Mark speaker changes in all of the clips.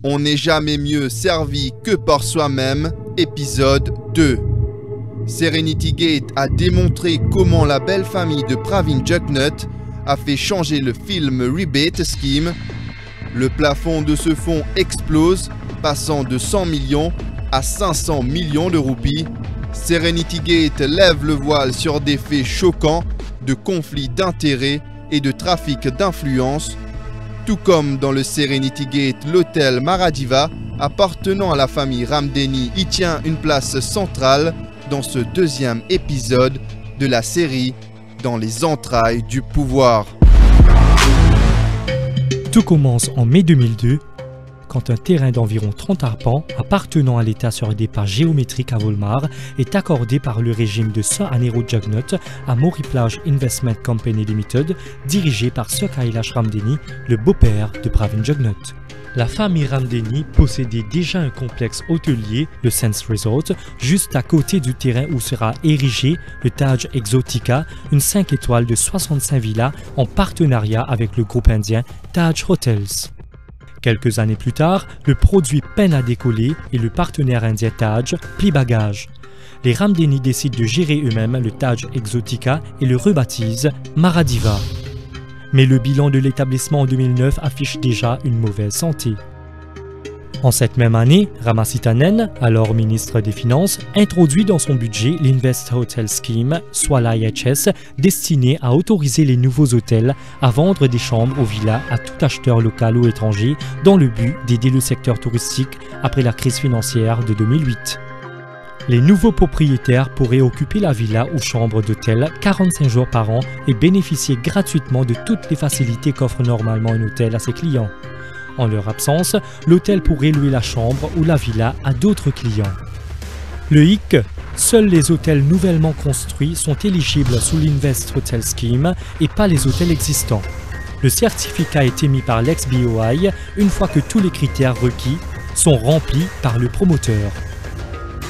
Speaker 1: On n'est jamais mieux servi que par soi-même, épisode 2. Serenity Gate a démontré comment la belle famille de Pravin Jugnut a fait changer le film Rebate Scheme. Le plafond de ce fonds explose, passant de 100 millions à 500 millions de roupies. Serenity Gate lève le voile sur des faits choquants de conflits d'intérêts et de trafic d'influence. Tout comme dans le Serenity Gate, l'hôtel Maradiva, appartenant à la famille Ramdeni, y tient une place centrale dans ce deuxième épisode de la série Dans les entrailles du pouvoir.
Speaker 2: Tout commence en mai 2002, quand un terrain d'environ 30 arpents, appartenant à l'État sur des parts géométriques à Volmar, est accordé par le régime de Sir Anero Jugnut à Moriplage Investment Company Limited, dirigé par Sir Kailash Ramdeni, le beau-père de Pravin Jugnut. La famille Ramdeni possédait déjà un complexe hôtelier, le Sense Resort, juste à côté du terrain où sera érigé le Taj Exotica, une 5 étoiles de 65 villas en partenariat avec le groupe indien Taj Hotels. Quelques années plus tard, le produit peine à décoller et le partenaire indien Taj plie bagage. Les Ramdeni décident de gérer eux-mêmes le Taj Exotica et le rebaptisent Maradiva. Mais le bilan de l'établissement en 2009 affiche déjà une mauvaise santé. En cette même année, Ramasitanen, alors ministre des Finances, introduit dans son budget l'Invest Hotel Scheme, soit l'IHS, destiné à autoriser les nouveaux hôtels à vendre des chambres aux villas à tout acheteur local ou étranger dans le but d'aider le secteur touristique après la crise financière de 2008. Les nouveaux propriétaires pourraient occuper la villa ou chambre d'hôtel 45 jours par an et bénéficier gratuitement de toutes les facilités qu'offre normalement un hôtel à ses clients. En leur absence, l'hôtel pourrait louer la chambre ou la villa à d'autres clients. Le hic, seuls les hôtels nouvellement construits sont éligibles sous l'Invest Hotel Scheme et pas les hôtels existants. Le certificat est émis par l'ex-BOI une fois que tous les critères requis sont remplis par le promoteur.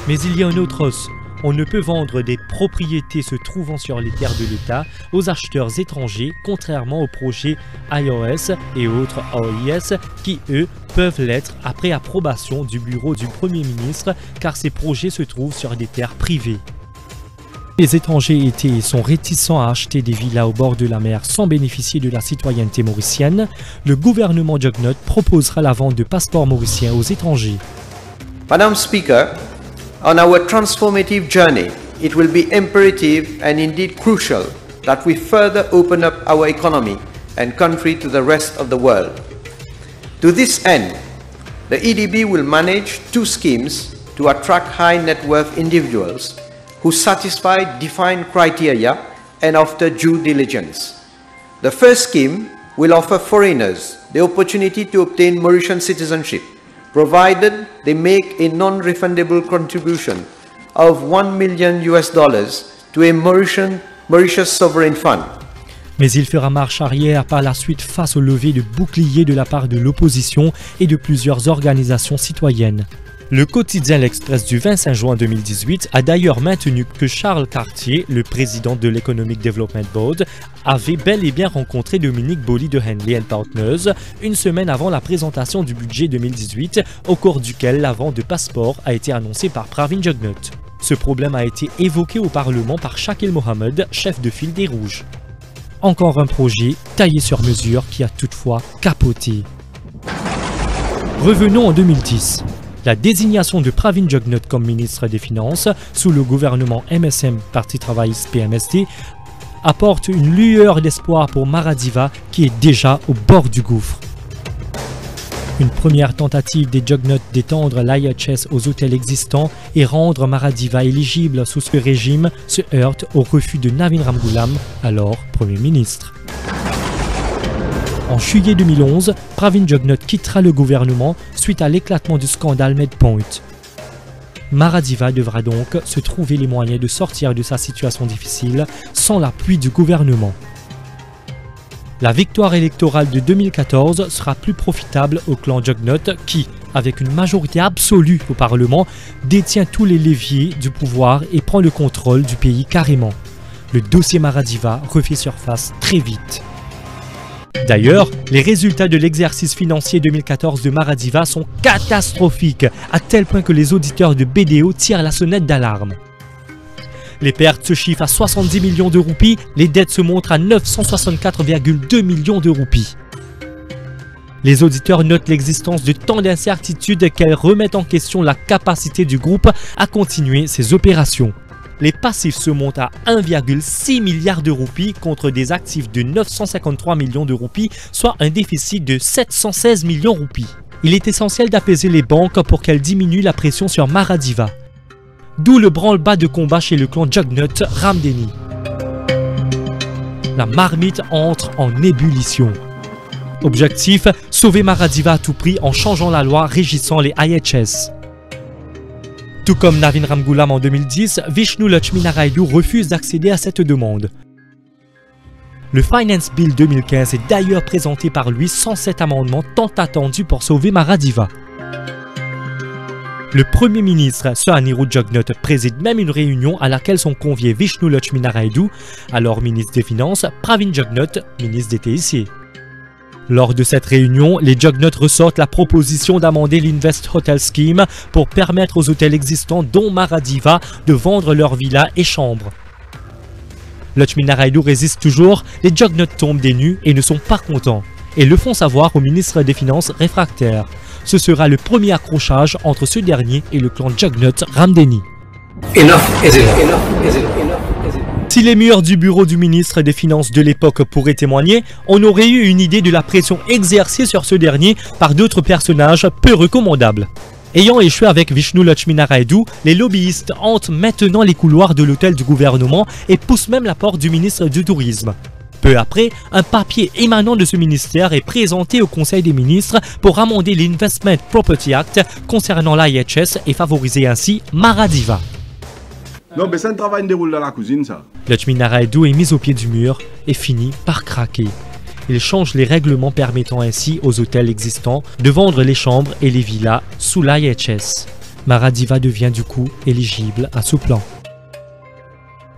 Speaker 2: Mais il y a un autre os. On ne peut vendre des propriétés se trouvant sur les terres de l'État aux acheteurs étrangers, contrairement aux projets IOS et autres OIS qui, eux, peuvent l'être après approbation du bureau du Premier ministre car ces projets se trouvent sur des terres privées. Les étrangers étaient et sont réticents à acheter des villas au bord de la mer sans bénéficier de la citoyenneté mauricienne. Le gouvernement Jugnut proposera la vente de passeports mauriciens aux étrangers.
Speaker 3: Madam Speaker, on our transformative journey, it will be imperative and indeed crucial that we further open up our economy and country to the rest of the world. To this end, the EDB will manage two schemes to attract high net worth individuals who satisfy defined criteria and after due diligence. The first scheme will offer foreigners the opportunity to obtain Mauritian citizenship, provided they make a non-refundable contribution of $1 million to a Mauritius Sovereign Fund.
Speaker 2: Mais il fera marche arrière par la suite face au lever de boucliers de la part de l'opposition et de plusieurs organisations citoyennes. Le quotidien L'Express du 25 juin 2018 a d'ailleurs maintenu que Charles Cartier, le président de l'Economic Development Board, avait bel et bien rencontré Dominique Bolli de Henley & Partners une semaine avant la présentation du budget 2018, au cours duquel la vente de passeports a été annoncée par Pravin Jugnut. Ce problème a été évoqué au Parlement par Shakil Mohammed, chef de file des Rouges. Encore un projet taillé sur mesure qui a toutefois capoté. Revenons en 2010. La désignation de Pravin Jugnut comme ministre des Finances sous le gouvernement MSM Parti travailliste PMSD apporte une lueur d'espoir pour Maradiva qui est déjà au bord du gouffre. Une première tentative des Jugnut d'étendre l'IHS aux hôtels existants et rendre Maradiva éligible sous ce régime se heurte au refus de Navin Ramgoolam, alors Premier ministre. En juillet 2011, Pravin Jugnut quittera le gouvernement suite à l'éclatement du scandale Medpoint. Maradiva devra donc se trouver les moyens de sortir de sa situation difficile sans l'appui du gouvernement. La victoire électorale de 2014 sera plus profitable au clan Jugnut qui, avec une majorité absolue au Parlement, détient tous les leviers du pouvoir et prend le contrôle du pays carrément. Le dossier Maradiva refait surface très vite. D'ailleurs, les résultats de l'exercice financier 2014 de Maradiva sont catastrophiques, à tel point que les auditeurs de BDO tirent la sonnette d'alarme. Les pertes se chiffrent à 70 millions de roupies, les dettes se montrent à 964,2 millions de roupies. Les auditeurs notent l'existence de tant d'incertitudes qu'elles remettent en question la capacité du groupe à continuer ses opérations. Les passifs se montent à 1,6 milliard de roupies contre des actifs de 953 millions de roupies, soit un déficit de 716 millions de roupies. Il est essentiel d'apaiser les banques pour qu'elles diminuent la pression sur Maradiva. D'où le branle-bas de combat chez le clan Jugnut Ramdeni. La marmite entre en ébullition. Objectif, sauver Maradiva à tout prix en changeant la loi régissant les IHS. Tout comme Navin Ramgoolam en 2010, Vishnu Lakshminaraydu refuse d'accéder à cette demande. Le Finance Bill 2015 est d'ailleurs présenté par lui sans cet amendement tant attendu pour sauver Maradiva. Le Premier ministre, Sir Anirudh Jugnut, préside même une réunion à laquelle sont conviés Vishnu Lakshminaraydu, alors ministre des Finances, Pravin Jugnut, ministre des TIC. Lors de cette réunion, les Jugnut ressortent la proposition d'amender l'Invest Hotel Scheme pour permettre aux hôtels existants, dont Maradiva, de vendre leurs villas et chambres. Lakshminaraydu résiste toujours, les Jugnut tombent des nues et ne sont pas contents, et le font savoir au ministre des Finances réfractaire. Ce sera le premier accrochage entre ce dernier et le clan Jugnut Ramdeni. Si les murs du bureau du ministre des Finances de l'époque pourraient témoigner, on aurait eu une idée de la pression exercée sur ce dernier par d'autres personnages peu recommandables. Ayant échoué avec Vishnu Lakshminaraydu, les lobbyistes hantent maintenant les couloirs de l'hôtel du gouvernement et poussent même la porte du ministre du Tourisme. Peu après, un papier émanant de ce ministère est présenté au Conseil des ministres pour amender l'Investment Property Act concernant l'IHS et favoriser ainsi Maradiva.
Speaker 4: Non, mais c'est un travail qui déroule dans la cuisine, ça.
Speaker 2: Lakshminaraydu est mis au pied du mur et finit par craquer. Il change les règlements permettant ainsi aux hôtels existants de vendre les chambres et les villas sous l'IHS. Maradiva devient du coup éligible à ce plan.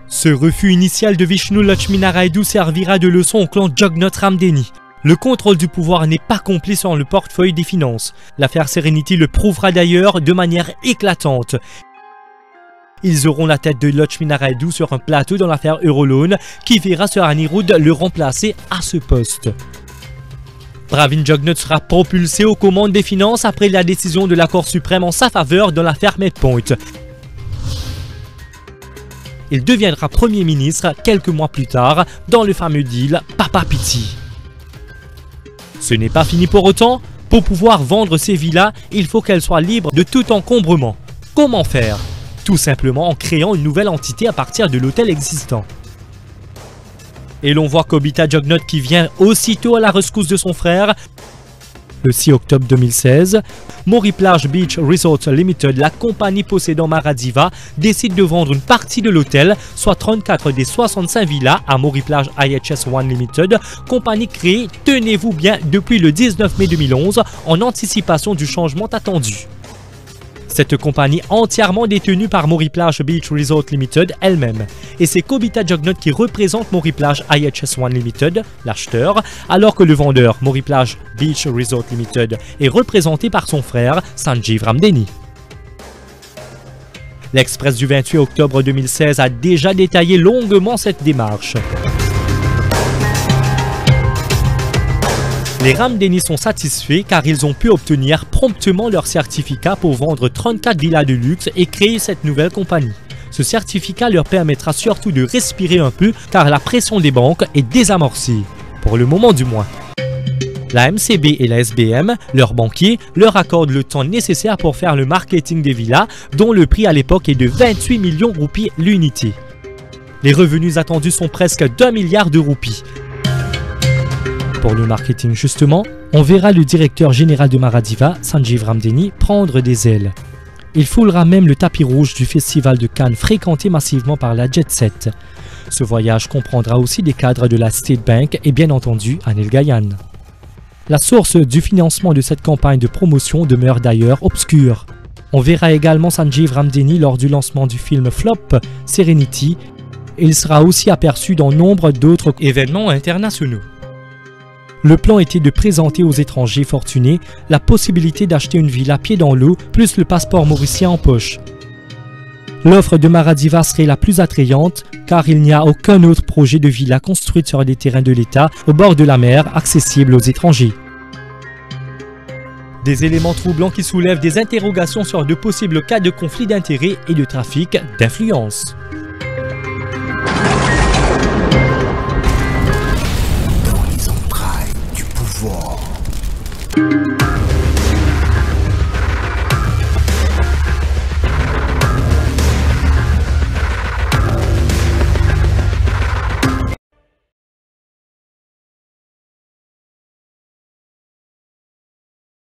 Speaker 2: Ce refus initial de Vishnu Lakshminaraydu servira de leçon au clan Jugnut Ramdeni. Le contrôle du pouvoir n'est pas complet sur le portefeuille des finances. L'affaire Serenity le prouvera d'ailleurs de manière éclatante. Ils auront la tête de Lakshminaraydu sur un plateau dans l'affaire Euroloan qui verra Sir Anirudh le remplacer à ce poste. Pravin Jugnut sera propulsé aux commandes des finances après la décision de la Cour suprême en sa faveur dans l'affaire Medpoint. Il deviendra Premier ministre quelques mois plus tard dans le fameux deal Papa Piti. Ce n'est pas fini pour autant. Pour pouvoir vendre ces villas, il faut qu'elles soient libres de tout encombrement. Comment faire ? Tout simplement en créant une nouvelle entité à partir de l'hôtel existant. Et l'on voit Kobita Jugnut qui vient aussitôt à la rescousse de son frère. Le 6 octobre 2016, Moriplage Beach Resort Limited, la compagnie possédant Maradiva, décide de vendre une partie de l'hôtel, soit 34 des 65 villas à Moriplage IHS One Limited, compagnie créée, tenez-vous bien, depuis le 19 mai 2011 en anticipation du changement attendu. Cette compagnie entièrement détenue par Moriplage Beach Resort Limited elle-même. Et c'est Kobita Jugnut qui représente Moriplage IHS One Limited, l'acheteur, alors que le vendeur Moriplage Beach Resort Limited est représenté par son frère Sanjeev Ramdeni. L'Express du 28 octobre 2016 a déjà détaillé longuement cette démarche. Les Ramdeni sont satisfaits car ils ont pu obtenir promptement leur certificat pour vendre 34 villas de luxe et créer cette nouvelle compagnie. Ce certificat leur permettra surtout de respirer un peu car la pression des banques est désamorcée, pour le moment du moins. La MCB et la SBM, leurs banquiers, leur accordent le temps nécessaire pour faire le marketing des villas dont le prix à l'époque est de 28 millions de roupies l'unité. Les revenus attendus sont presque d'1 milliard de roupies. Pour le marketing justement, on verra le directeur général de Maradiva, Sanjeev Ramdeni, prendre des ailes. Il foulera même le tapis rouge du festival de Cannes fréquenté massivement par la Jet Set. Ce voyage comprendra aussi des cadres de la State Bank et bien entendu Anil Gayan. La source du financement de cette campagne de promotion demeure d'ailleurs obscure. On verra également Sanjeev Ramdeni lors du lancement du film flop Serenity et il sera aussi aperçu dans nombre d'autres événements internationaux. Le plan était de présenter aux étrangers fortunés la possibilité d'acheter une villa pied dans l'eau plus le passeport mauricien en poche. L'offre de Maradiva serait la plus attrayante car il n'y a aucun autre projet de villa construite sur des terrains de l'État au bord de la mer accessible aux étrangers. Des éléments troublants qui soulèvent des interrogations sur de possibles cas de conflit d'intérêts et de trafic d'influence.